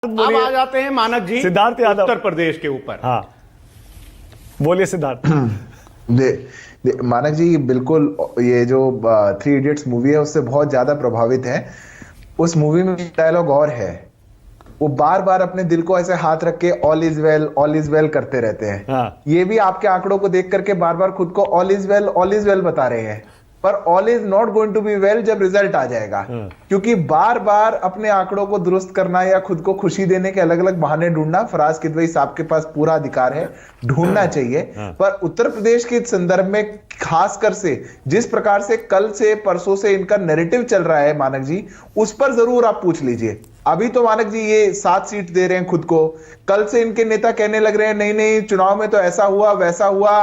अब आ जाते हैं मानक जी सिद्धार्थ यादव उत्तर प्रदेश के ऊपर। हाँ बोलिए सिद्धार्थ। मानक जी बिल्कुल, ये जो थ्री इडियट्स मूवी है उससे बहुत ज्यादा प्रभावित है। उस मूवी में डायलॉग और है, वो बार बार अपने दिल को ऐसे हाथ रख के ऑल इज वेल करते रहते हैं। हाँ। ये भी आपके आंकड़ों को देख करके बार बार खुद को ऑल इज वेल बता रहे हैं, पर all is not going to be well जब रिजल्ट आ जाएगा। हाँ। क्योंकि बार बार अपने आंकड़ों को दुरुस्त करना या खुद को खुशी देने के अलग अलग बहाने ढूंढना फराज किदवई साहब के पास पूरा अधिकार है, ढूंढना चाहिए। पर उत्तर प्रदेश के संदर्भ में खासकर से जिस प्रकार से कल से परसों से इनका नैरेटिव चल रहा है मानक जी, उस पर जरूर आप पूछ लीजिए। अभी तो मानक जी ये 7 सीट दे रहे हैं खुद को, कल से इनके नेता कहने लग रहे हैं नहीं नहीं चुनाव में तो ऐसा हुआ वैसा हुआ।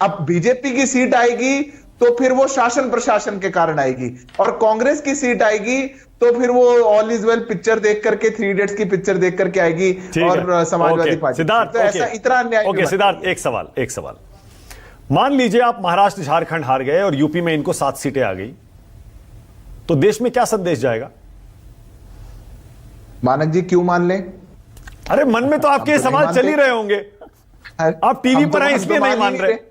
अब बीजेपी की सीट आएगी तो फिर वो शासन प्रशासन के कारण आएगी, और कांग्रेस की सीट आएगी तो फिर वो ऑल इज वेल पिक्चर देख करके, थ्री इडियट्स की पिक्चर देख करके आएगी और समाजवादी पार्टी। सिद्धार्थ, तो ऐसा इतना अन्याय। सिद्धार्थ एक सवाल, मान लीजिए आप महाराष्ट्र झारखंड हार गए और यूपी में इनको 7 सीटें आ गई, तो देश में क्या संदेश जाएगा? मानक जी क्यों मान लें? अरे मन में तो आपके सवाल चल ही रहे होंगे, आप टीवी पर आए इसलिए नहीं मान रहे।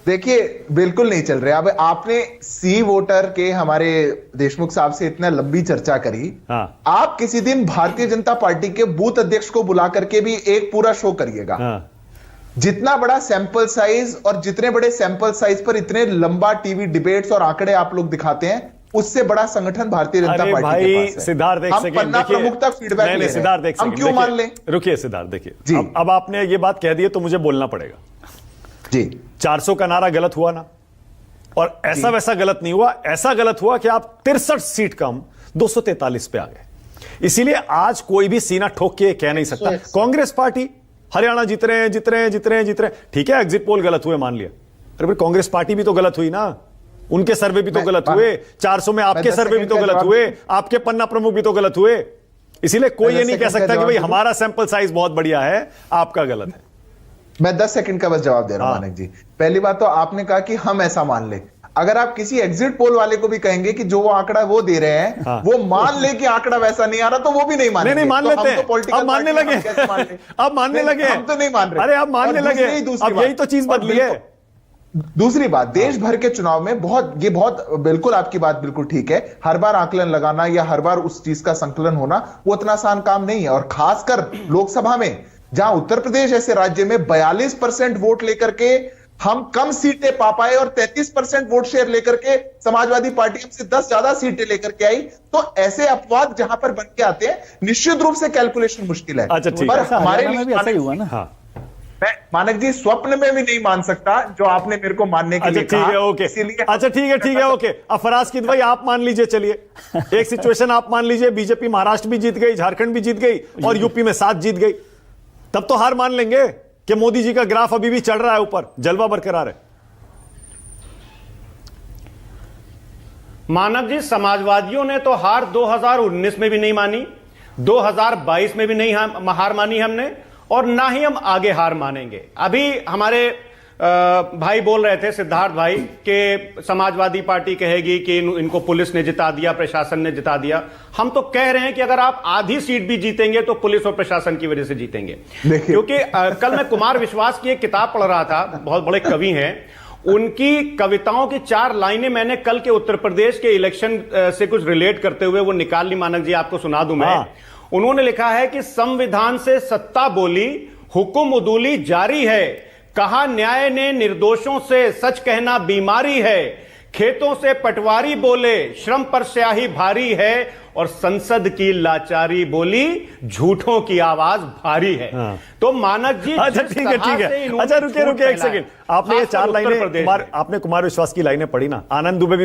देखिए बिल्कुल नहीं चल रहे। अब आपने सी वोटर के हमारे देशमुख साहब से इतना लंबी चर्चा करी। हाँ। आप किसी दिन भारतीय जनता पार्टी के बूथ अध्यक्ष को बुला करके भी एक पूरा शो करिएगा। हाँ। जितना बड़ा सैंपल साइज और जितने बड़े सैंपल साइज पर इतने लंबा टीवी डिबेट्स और आंकड़े आप लोग दिखाते हैं, उससे बड़ा संगठन भारतीय जनता पार्टी के पास है। सिद्धार्थ एक सेकंड देखिए, प्रमुख तक फीडबैक ले रहे हैं। हम क्यों मान लें? रुकिए सिद्धार्थ, देखिए अब आपने ये बात कह दी है तो मुझे बोलना पड़ेगा जी। 400 का नारा गलत हुआ ना, और ऐसा वैसा गलत नहीं हुआ, ऐसा गलत हुआ कि आप 63 सीट कम 243 पे आ गए। इसीलिए आज कोई भी सीना ठोक के कह नहीं सकता कांग्रेस पार्टी हरियाणा जीत रहे हैं। ठीक है, एग्जिट पोल गलत हुए मान लिया, अरे भाई कांग्रेस पार्टी भी तो गलत हुई ना, उनके सर्वे भी तो गलत हुए, 400 में आपके सर्वे भी तो गलत हुए, आपके पन्ना प्रमुख भी तो गलत हुए। इसीलिए कोई ये नहीं कह सकता कि भाई हमारा सैंपल साइज बहुत बढ़िया है, आपका गलत है। मैं 10 सेकंड का बस जवाब दे रहा हूं मानक जी। पहली बात तो आपने कहा कि हम ऐसा मान ले। अगर आप किसी एग्जिट पोल वाले को भी कहेंगे कि जो वो आंकड़ा वो दे रहे हैं वो मान ले कि आंकड़ा वैसा नहीं आ रहा, तो वो भी नहीं मानेंगे। नहीं मान लेते हैं, अब मानने लगे, अब मानने लगे। हम तो नहीं मान रहे। अरे अब मानने लगे, अब यही तो चीज बदली है। दूसरी बात, देश भर के चुनाव में बहुत बिल्कुल आपकी बात बिल्कुल ठीक है, हर बार आकलन लगाना या हर बार उस चीज का संकलन होना वो इतना आसान काम नहीं है। और खासकर लोकसभा में, जहां उत्तर प्रदेश ऐसे राज्य में 42% वोट लेकर के हम कम सीटें पा पाए और 33% वोट शेयर लेकर के समाजवादी पार्टी हमसे 10 ज्यादा सीटें लेकर के आई, तो ऐसे अपवाद जहां पर बन के आते हैं निश्चित रूप से कैलकुलेशन मुश्किल है। अच्छा ठीक है, हमारे लिए भी ऐसा ही हुआ ना। हाँ। मैं मानक जी स्वप्न में भी नहीं मान सकता जो आपने मेरे को मानने के लिए कहा। ठीक है, ओके। अच्छा ठीक है, ओके। अब फराज किदवई आप मान लीजिए, चलिए एक सिचुएशन आप मान लीजिए, बीजेपी महाराष्ट्र भी जीत गई, झारखंड भी जीत गई और यूपी में 7 जीत गई, तब तो हार मान लेंगे कि मोदी जी का ग्राफ अभी भी चढ़ रहा है ऊपर, जलवा बरकरार है। मानव जी समाजवादियों ने तो हार 2019 में भी नहीं मानी, 2022 में भी नहीं हार मानी हमने, और ना ही हम आगे हार मानेंगे। अभी हमारे भाई बोल रहे थे, सिद्धार्थ भाई, कि समाजवादी पार्टी कहेगी कि इनको पुलिस ने जिता दिया, प्रशासन ने जिता दिया। हम तो कह रहे हैं कि अगर आप आधी सीट भी जीतेंगे तो पुलिस और प्रशासन की वजह से जीतेंगे। क्योंकि कल मैं कुमार विश्वास की एक किताब पढ़ रहा था, बहुत बड़े कवि हैं, उनकी कविताओं की 4 लाइनें मैंने कल के उत्तर प्रदेश के इलेक्शन से कुछ रिलेट करते हुए वो निकाल ली। मानक जी आपको सुना दूं मैं। उन्होंने लिखा है कि संविधान से सत्ता बोली, हुकुम उदूली जारी है, कहा न्याय ने निर्दोषों से सच कहना बीमारी है, खेतों से पटवारी बोले श्रम पर स्याही भारी है, और संसद की लाचारी बोली झूठों की आवाज भारी है। तो मानक जी अच्छा ठीक है। अच्छा रुके एक सेकंड, आपने ये 4 लाइनें आपने कुमार विश्वास की लाइनें पढ़ी ना, आनंद दुबे भी